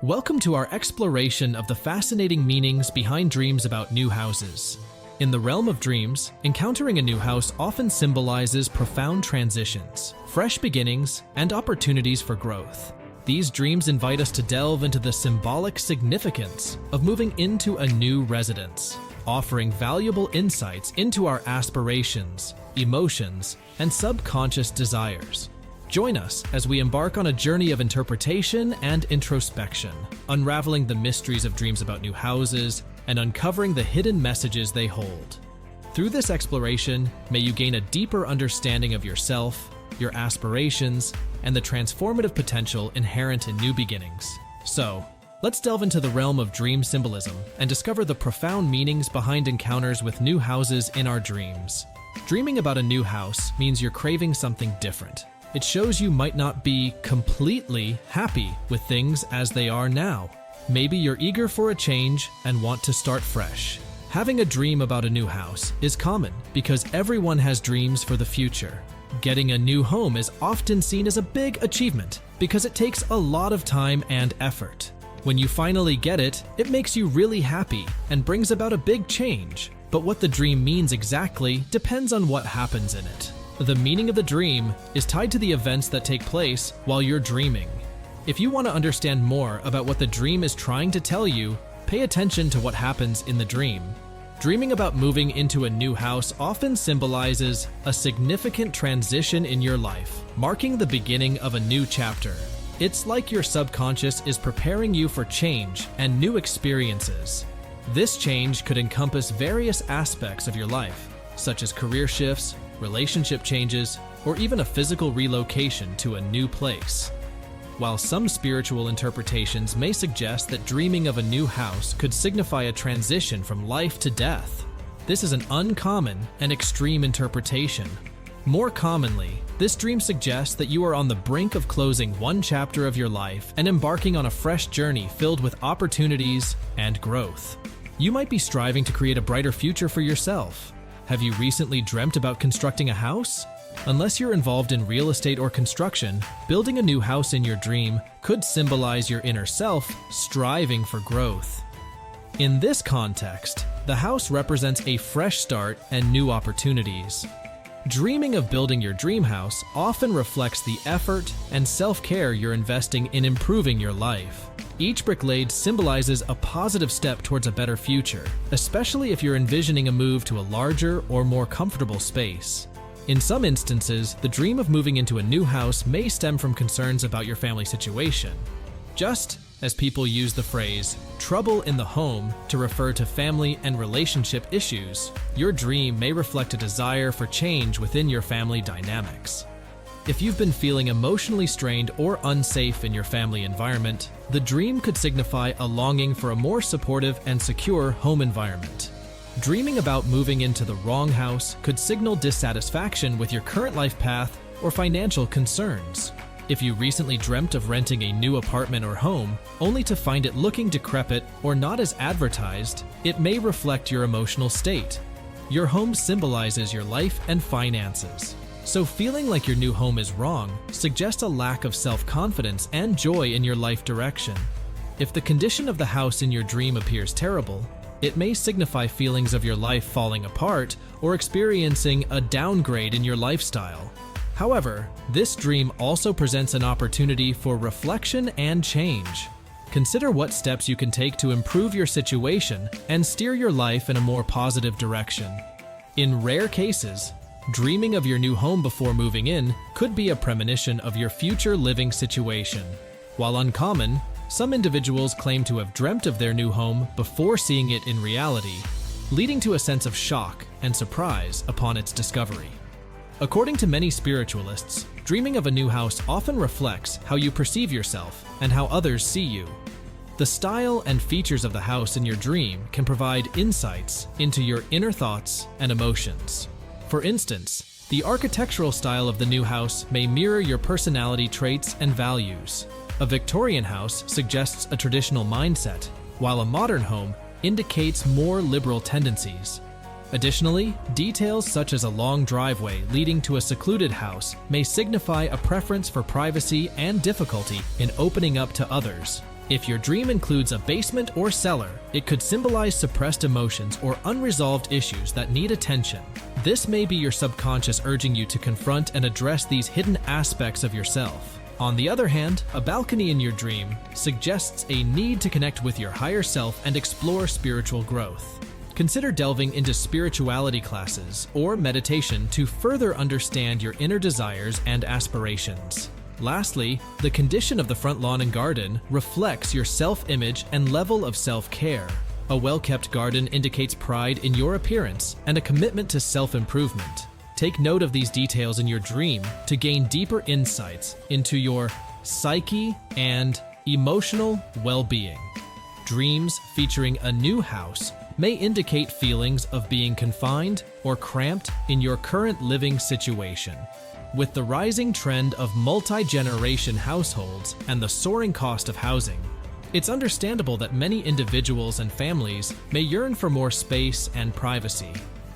Welcome to our exploration of the fascinating meanings behind dreams about new houses. In the realm of dreams, encountering a new house often symbolizes profound transitions, fresh beginnings, and opportunities for growth. These dreams invite us to delve into the symbolic significance of moving into a new residence, offering valuable insights into our aspirations, emotions, and subconscious desires. Join us as we embark on a journey of interpretation and introspection, unraveling the mysteries of dreams about new houses and uncovering the hidden messages they hold. Through this exploration, may you gain a deeper understanding of yourself, your aspirations, and the transformative potential inherent in new beginnings. So, let's delve into the realm of dream symbolism and discover the profound meanings behind encounters with new houses in our dreams. Dreaming about a new house means you're craving something different. It shows you might not be completely happy with things as they are now. Maybe you're eager for a change and want to start fresh. Having a dream about a new house is common because everyone has dreams for the future. Getting a new home is often seen as a big achievement because it takes a lot of time and effort. When you finally get it, it makes you really happy and brings about a big change. But what the dream means exactly depends on what happens in it. The meaning of the dream is tied to the events that take place while you're dreaming. If you want to understand more about what the dream is trying to tell you, pay attention to what happens in the dream. Dreaming about moving into a new house often symbolizes a significant transition in your life, marking the beginning of a new chapter. It's like your subconscious is preparing you for change and new experiences. This change could encompass various aspects of your life, such as career shifts, relationship changes, or even a physical relocation to a new place. While some spiritual interpretations may suggest that dreaming of a new house could signify a transition from life to death, this is an uncommon and extreme interpretation. More commonly, this dream suggests that you are on the brink of closing one chapter of your life and embarking on a fresh journey filled with opportunities and growth. You might be striving to create a brighter future for yourself. Have you recently dreamt about constructing a house? Unless you're involved in real estate or construction, building a new house in your dream could symbolize your inner self striving for growth. In this context, the house represents a fresh start and new opportunities. Dreaming of building your dream house often reflects the effort and self-care you're investing in improving your life. Each brick laid symbolizes a positive step towards a better future, especially if you're envisioning a move to a larger or more comfortable space. In some instances, the dream of moving into a new house may stem from concerns about your family situation. Just as people use the phrase "trouble in the home" to refer to family and relationship issues, your dream may reflect a desire for change within your family dynamics. If you've been feeling emotionally strained or unsafe in your family environment, the dream could signify a longing for a more supportive and secure home environment. Dreaming about moving into the wrong house could signal dissatisfaction with your current life path or financial concerns. If you recently dreamt of renting a new apartment or home, only to find it looking decrepit or not as advertised, it may reflect your emotional state. Your home symbolizes your life and finances. So feeling like your new home is wrong suggests a lack of self-confidence and joy in your life direction. If the condition of the house in your dream appears terrible, it may signify feelings of your life falling apart or experiencing a downgrade in your lifestyle. However, this dream also presents an opportunity for reflection and change. Consider what steps you can take to improve your situation and steer your life in a more positive direction. In rare cases, dreaming of your new home before moving in could be a premonition of your future living situation. While uncommon, some individuals claim to have dreamt of their new home before seeing it in reality, leading to a sense of shock and surprise upon its discovery. According to many spiritualists, dreaming of a new house often reflects how you perceive yourself and how others see you. The style and features of the house in your dream can provide insights into your inner thoughts and emotions. For instance, the architectural style of the new house may mirror your personality traits and values. A Victorian house suggests a traditional mindset, while a modern home indicates more liberal tendencies. Additionally, details such as a long driveway leading to a secluded house may signify a preference for privacy and difficulty in opening up to others. If your dream includes a basement or cellar, it could symbolize suppressed emotions or unresolved issues that need attention. This may be your subconscious urging you to confront and address these hidden aspects of yourself. On the other hand, a balcony in your dream suggests a need to connect with your higher self and explore spiritual growth. Consider delving into spirituality classes or meditation to further understand your inner desires and aspirations. Lastly, the condition of the front lawn and garden reflects your self-image and level of self-care. A well-kept garden indicates pride in your appearance and a commitment to self-improvement. Take note of these details in your dream to gain deeper insights into your psyche and emotional well-being. Dreams featuring a new house may indicate feelings of being confined or cramped in your current living situation. With the rising trend of multi-generation households and the soaring cost of housing, it's understandable that many individuals and families may yearn for more space and privacy.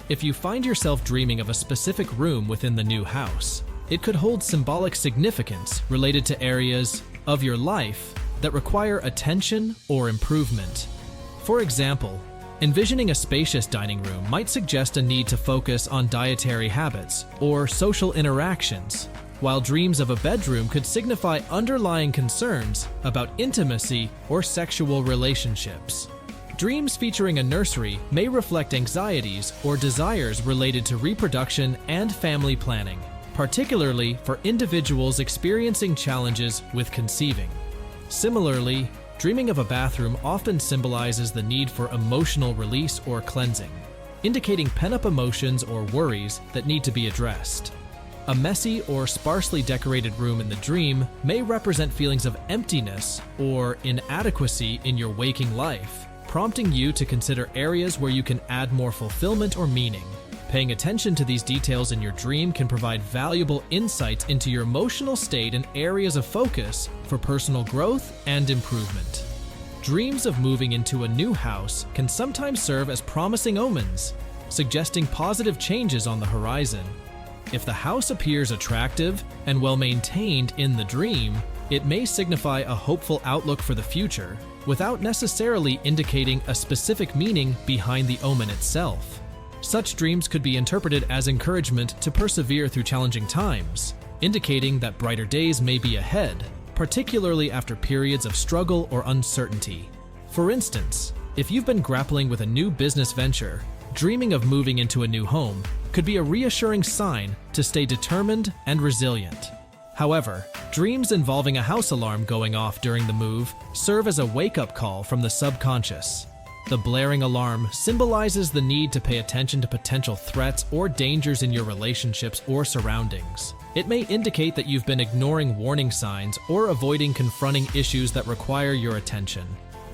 If you find yourself dreaming of a specific room within the new house, it could hold symbolic significance related to areas of your life that require attention or improvement. For example, envisioning a spacious dining room might suggest a need to focus on dietary habits or social interactions, while dreams of a bedroom could signify underlying concerns about intimacy or sexual relationships. Dreams featuring a nursery may reflect anxieties or desires related to reproduction and family planning, particularly for individuals experiencing challenges with conceiving. Similarly, dreaming of a bathroom often symbolizes the need for emotional release or cleansing, indicating pent-up emotions or worries that need to be addressed. A messy or sparsely decorated room in the dream may represent feelings of emptiness or inadequacy in your waking life, prompting you to consider areas where you can add more fulfillment or meaning. Paying attention to these details in your dream can provide valuable insights into your emotional state and areas of focus for personal growth and improvement. Dreams of moving into a new house can sometimes serve as promising omens, suggesting positive changes on the horizon. If the house appears attractive and well-maintained in the dream, it may signify a hopeful outlook for the future, without necessarily indicating a specific meaning behind the omen itself. Such dreams could be interpreted as encouragement to persevere through challenging times, indicating that brighter days may be ahead, particularly after periods of struggle or uncertainty. For instance, if you've been grappling with a new business venture, dreaming of moving into a new home could be a reassuring sign to stay determined and resilient. However, dreams involving a house alarm going off during the move serve as a wake-up call from the subconscious. The blaring alarm symbolizes the need to pay attention to potential threats or dangers in your relationships or surroundings. It may indicate that you've been ignoring warning signs or avoiding confronting issues that require your attention.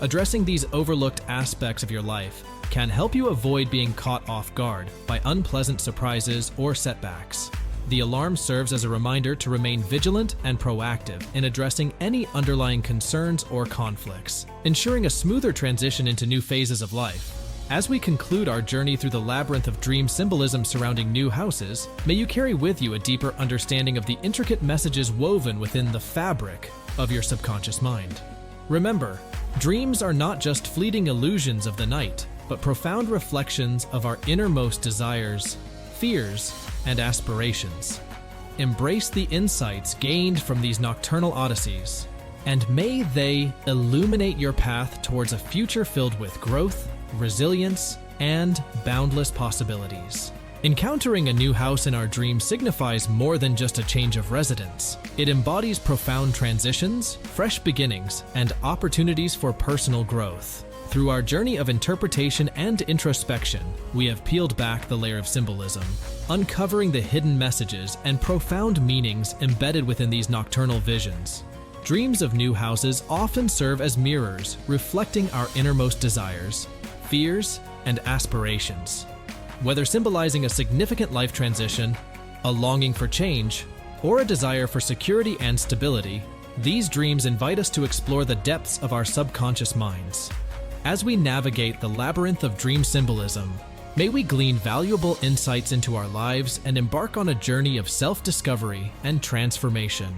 Addressing these overlooked aspects of your life can help you avoid being caught off guard by unpleasant surprises or setbacks. The alarm serves as a reminder to remain vigilant and proactive in addressing any underlying concerns or conflicts, ensuring a smoother transition into new phases of life. As we conclude our journey through the labyrinth of dream symbolism surrounding new houses, may you carry with you a deeper understanding of the intricate messages woven within the fabric of your subconscious mind. Remember, dreams are not just fleeting illusions of the night, but profound reflections of our innermost desires, fears, and aspirations. Embrace the insights gained from these nocturnal odysseys, and may they illuminate your path towards a future filled with growth, resilience, and boundless possibilities. Encountering a new house in our dream signifies more than just a change of residence. It embodies profound transitions, fresh beginnings, and opportunities for personal growth. Through our journey of interpretation and introspection, we have peeled back the layer of symbolism, uncovering the hidden messages and profound meanings embedded within these nocturnal visions. Dreams of new houses often serve as mirrors, reflecting our innermost desires, fears, and aspirations. Whether symbolizing a significant life transition, a longing for change, or a desire for security and stability, these dreams invite us to explore the depths of our subconscious minds. As we navigate the labyrinth of dream symbolism, may we glean valuable insights into our lives and embark on a journey of self-discovery and transformation.